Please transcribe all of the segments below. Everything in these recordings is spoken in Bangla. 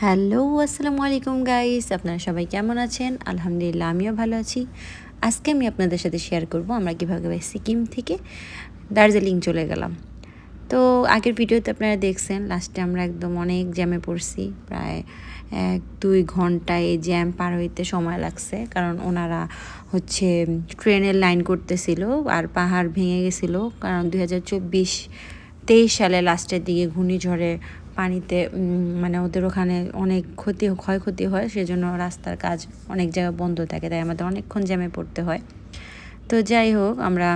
হ্যালো, আসসালামু আলাইকুম গাইস। আপনারা সবাই কেমন আছেন? আলহামদুলিল্লাহ আমিও ভালো আছি। আজকে আমি আপনাদের সাথে শেয়ার করব আমরা কীভাবে সিকিম থেকে দার্জিলিং চলে গেলাম। তো আগের ভিডিওতে আপনারা দেখছেন লাস্টে আমরা একদম অনেক জ্যামে পড়ছি। প্রায় 1-2 ঘন্টা এই জ্যাম পার হইতে সময় লাগছে। কারণ ওনারা হচ্ছে ট্রেনের লাইন করতেছিল আর পাহাড় ভেঙে গেছিলো। কারণ 2023 সালে লাস্টের দিকে ঘূর্ণিঝড়ে পানিতে মানে ওদের ওখানে অনেক ক্ষয়ক্ষতি হয়, সেজন্য রাস্তার কাজ অনেক জায়গায় বন্ধ থাকে, তাই আমাদের অনেকক্ষণ জ্যামে পড়তে হয়। তো যাই হোক, আমরা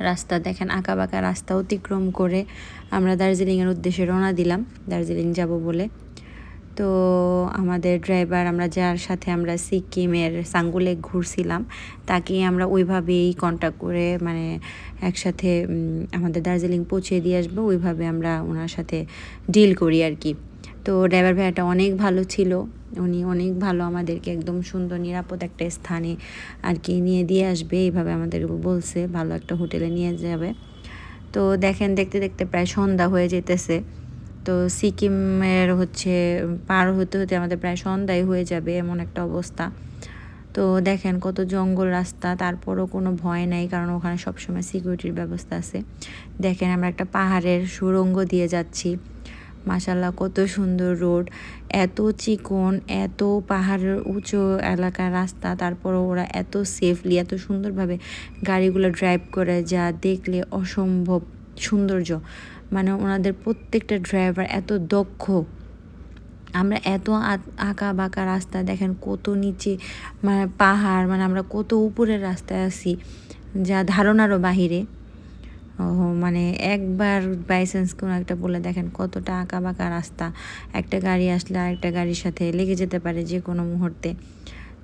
রাস্তা দেখেন আঁকাবাঁকা রাস্তা অতিক্রম করে আমরা দার্জিলিংয়ের উদ্দেশ্যে রওনা দিলাম, দার্জিলিং যাব বলে। তো আমাদের ড্রাইভার, আমরা যার সাথে আমরা সিকিমের সাঙ্গু লেক ঘুরছিলাম, তাকে আমরা ওইভাবেই কন্ট্যাক্ট করে মানে একসাথে আমাদের দার্জিলিং পৌঁছে দিয়ে আসবো, ওইভাবে আমরা ওনার সাথে ডিল করি আর কি। তো ড্রাইভার ভাইয়াটা অনেক ভালো ছিল, উনি অনেক ভালো, আমাদেরকে একদম সুন্দর নিরাপদ একটা স্থানে আর কি নিয়ে দিয়ে আসবে এইভাবে আমাদের বলছে, ভালো একটা হোটেলে নিয়ে যাবে। তো দেখেন দেখতে দেখতে প্রায় সন্ধ্যা হয়ে যেতেছে। তো সিকিমের হচ্ছে পার হতে হতে আমাদের প্রায় সন্ধ্যায় হয়ে যাবে, এমন একটা অবস্থা। তো দেখেন কত জঙ্গল রাস্তা, তারপরও কোনো ভয় নাই, কারণ ওখানে সবসময় সিকিউরিটির ব্যবস্থা আছে। দেখেন আমরা একটা পাহাড়ের সুড়ঙ্গ দিয়ে যাচ্ছি, মাশাল্লাহ কত সুন্দর রোড, এত চিকন, এত পাহাড়ের উঁচু এলাকার রাস্তা, তারপরও ওরা এত সেফলি এত সুন্দরভাবে গাড়িগুলো ড্রাইভ করে, যা দেখলে অসম্ভব সৌন্দর্য। মানে ওনাদের প্রত্যেকটা ড্রাইভার এত দক্ষ। আমরা এত আঁকা বাঁকা রাস্তা, দেখেন কত নিচে মানে পাহাড়, মানে আমরা কত উপরের রাস্তায় আছি যা ধারণারও বাহিরে। মানে একবার বাইচান্স কোনো একটা বলে দেখেন কতটা আঁকা বাঁকা রাস্তা, একটা গাড়ি আসলে আরেকটা গাড়ির সাথে লেগে যেতে পারে যে কোনো মুহূর্তে।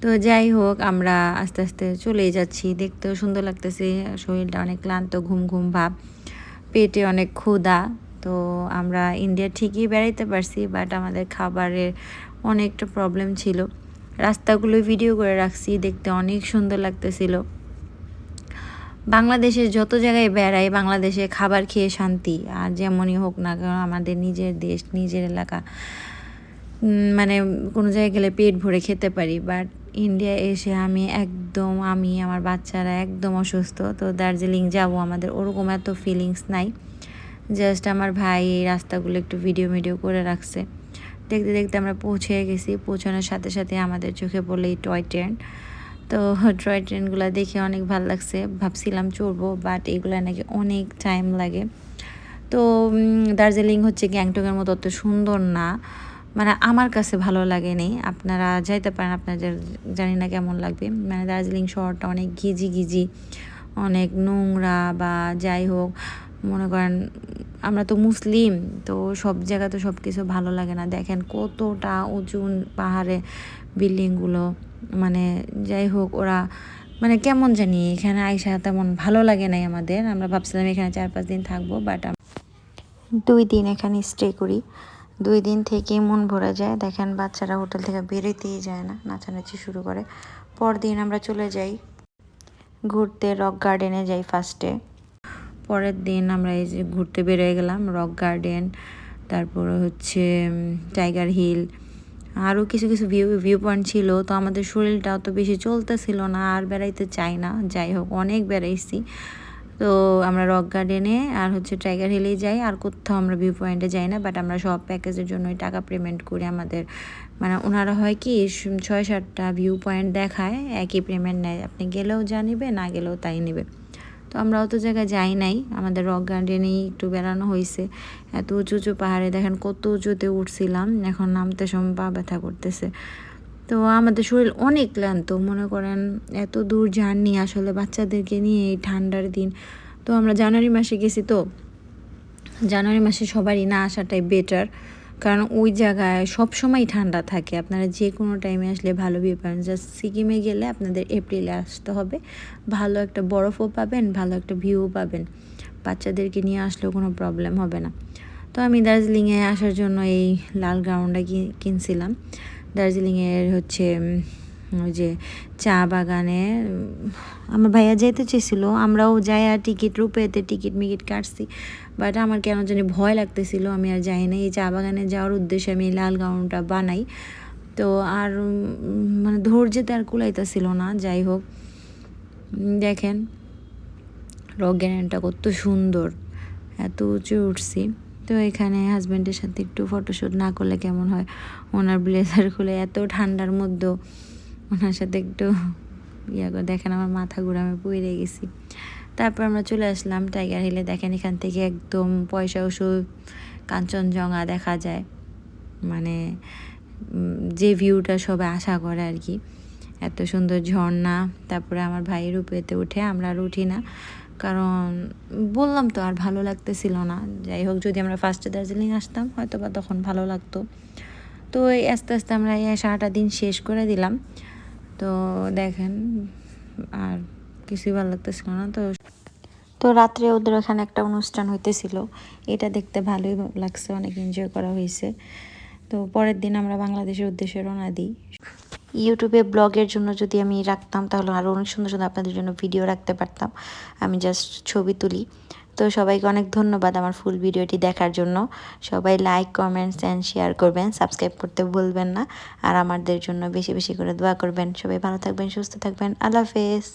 তো যাই হোক, আমরা আস্তে আস্তে চলেই যাচ্ছি, দেখতেও সুন্দর লাগতেছে, শরীরটা অনেক ক্লান্ত, ঘুম ঘুম ভাব, পেটে অনেক ক্ষুধা। তো আমরা ইন্ডিয়া ঠিকই বেড়াইতে পারছি, বাট আমাদের খাবারের অনেকটা প্রবলেম ছিল। রাস্তাগুলো ভিডিও করে রাখছি, দেখতে অনেক সুন্দর লাগতেছিল। বাংলাদেশের যত জায়গায় বেড়াই, বাংলাদেশে খাবার খেয়ে শান্তি, আর যেমনই হোক না কেন আমাদের নিজের দেশ নিজের এলাকা, মানে কোনো জায়গায় গেলে পেট ভরে খেতে পারি। বাট ইন্ডিয়া এসে আমি আমার বাচ্চারা একদম অসুস্থ। তো দার্জিলিং যাব, আমাদের ওরকম এত ফিলিংস নাই, জাস্ট আমার ভাই এই রাস্তাগুলো একটু ভিডিও করে রাখছে। দেখতে দেখতে আমরা পৌঁছে গেছি, পৌঁছানোর সাথে সাথে আমাদের চোখে পড়লো এই টয় ট্রেন। তো টয় ট্রেনগুলো দেখে অনেক ভালো লাগছে, ভাবছিলাম চড়বো, বাট এগুলো নাকি অনেক টাইম লাগে। তো দার্জিলিং হচ্ছে গ্যাংটকের মতো অত সুন্দর না, মানে আমার কাছে ভালো লাগেনি। আপনারা যাইতে পারেন, আপনাদের জানি না কেমন লাগবে। মানে দার্জিলিং শহরটা অনেক ঘিজি, অনেক নোংরা, বা যাই হোক, মনে করেন আমরা তো মুসলিম, তো সব জায়গা তো সব কিছু ভালো লাগে না। দেখেন কতটা উঁচু পাহাড়ে বিল্ডিংগুলো, মানে যাই হোক, ওরা মানে কেমন জানি এখানে আইসা তেমন ভালো লাগে নাই আমাদের। আমরা ভাবছিলাম এখানে 4-5 দিন থাকবো, বাট 2 দিন এখানে স্টে করি। 2 দিন থেকে মন ভরে যায়। দেখেন বাচ্চারা হোটেল থেকে বেরোতেই যায় না, নাচানাচি শুরু করে। পরদিন আমরা চলে যাই ঘুরতে, রক গার্ডেনে যাই ফার্স্টে। পরের দিন আমরা এই যে ঘুরতে বেরোয় গেলাম রক গার্ডেন, তারপরে হচ্ছে টাইগার হিল, আরও কিছু কিছু ভিউ পয়েন্ট ছিল। তো আমাদের শরীরটা অত বেশি চলতেছিল না, আর বেড়াইতে চাই না। যাই হোক, অনেক বেড়াইছি। তো আমরা রক গার্ডেনে আর হচ্ছে টাইগার হিলেই যাই, আর কোথাও আমরা ভিউ পয়েন্টে যাই না। বাট আমরা সব প্যাকেজের জন্যই টাকা পেমেন্ট করি। আমাদের মানে ওনারা হয় কি 6-7টা ভিউ পয়েন্ট দেখায়, একই পেমেন্ট নেয়, আপনি গেলেও যা নিবে, না গেলেও তাই নেবে। তো আমরা অত জায়গায় যাই নাই, আমাদের রক গার্ডেনেই একটু বেড়ানো হয়েছে। এত উঁচু উঁচু পাহাড়ে দেখেন কত উঁচুতে উঠছিলাম, এখন নামতে সময় পা ব্যথা করতেছে। তো আমাদের শরীর অনেক ক্লান্ত, মনে করেন এত দূর জার্নি আসলে বাচ্চাদেরকে নিয়ে এই ঠান্ডার দিন। তো আমরা জানুয়ারি মাসে গেছি, তো জানুয়ারি মাসে সবারই না আসাটাই বেটার, কারণ ওই জায়গায় সবসময় ঠান্ডা থাকে। আপনারা যে কোনো টাইমে আসলে ভালো ভিউ পাবেন। জাস্ট সিকিমে গেলে আপনাদের এপ্রিলে আসতে হবে, ভালো একটা বরফও পাবেন, ভালো একটা ভিউ পাবেন, বাচ্চাদেরকে নিয়ে আসলেও কোনো প্রবলেম হবে না। তো আমি দার্জিলিংয়ে আসার জন্য এই লাল গ্রাউন্ডটা কিনছিলাম। দার্জিলিংয়ের হচ্ছে ওই যে চা বাগানে আমার ভাইয়া যেতে চেয়েছিলো, আমরাও যাই আর টিকিট রূপেতে টিকিট মিকিট কাটছি, বাট আমার কেন জানি ভয় লাগতেছিল, আমি আর যাই না। এই চা বাগানে যাওয়ার উদ্দেশ্যে আমি লাল গাউনটা বানাই, তো আর মানে ধৈর্যতে আর কুলাইতেছিল না। যাই হোক, দেখেন রক গার্ডেনটা কত সুন্দর, এত উঁচু উঠছি। তো এখানে হাজব্যান্ডের সাথে একটু ফটোশ্যুট না করলে কেমন হয়, ওনার ব্লেজার খুলে এত ঠান্ডার মধ্যেও ওনার সাথে একটু করে দেখেন আমার মাথা ঘুরে আমি পড়ে গেছি। তারপর আমরা চলে আসলাম টাইগার হিলে। দেখেন এখান থেকে একদম পয়সা উসুল কাঞ্চনজঙ্ঘা দেখা যায়, মানে যে ভিউটা সবাই আশা করে আর কি, এত সুন্দর ঝর্ণা। তারপরে আমার ভাইয়ের উপরেতে উঠে আমরা আর উঠি না, কারণ বললাম তো আর ভালো লাগতেছিল না। যাই হোক, যদি আমরা ফার্স্টে দার্জিলিং আসতাম হয়তো বা তখন ভালো লাগতো। তো এই আস্তে আস্তে আমরা এই সারাটা দিন শেষ করে দিলাম। তো দেখেন আর কিছুই ভালো লাগতেছিল না। তো রাত্রে ওদের ওখানে একটা অনুষ্ঠান হইতেছিল, এটা দেখতে ভালোই লাগছে, অনেক এনজয় করা হয়েছে। তো পরের দিন আমরা বাংলাদেশের উদ্দেশ্যে রওনা দিই। ইউটিউবে ব্লগের জন্য যদি আমি রাখতাম তাহলে আরও অনেক সুন্দর সুন্দর আপনাদের জন্য ভিডিও রাখতে পারতাম, আমি জাস্ট ছবি তুলি। তো সবাইকে অনেক ধন্যবাদ আমার ফুল ভিডিওটি দেখার জন্য। সবাই লাইক, কমেন্টস অ্যান্ড শেয়ার করবেন, সাবস্ক্রাইব করতে ভুলবেন না, আর আমাদের জন্য বেশি বেশি করে দোয়া করবেন। সবাই ভালো থাকবেন, সুস্থ থাকবেন, আল্লাহ হাফেজ।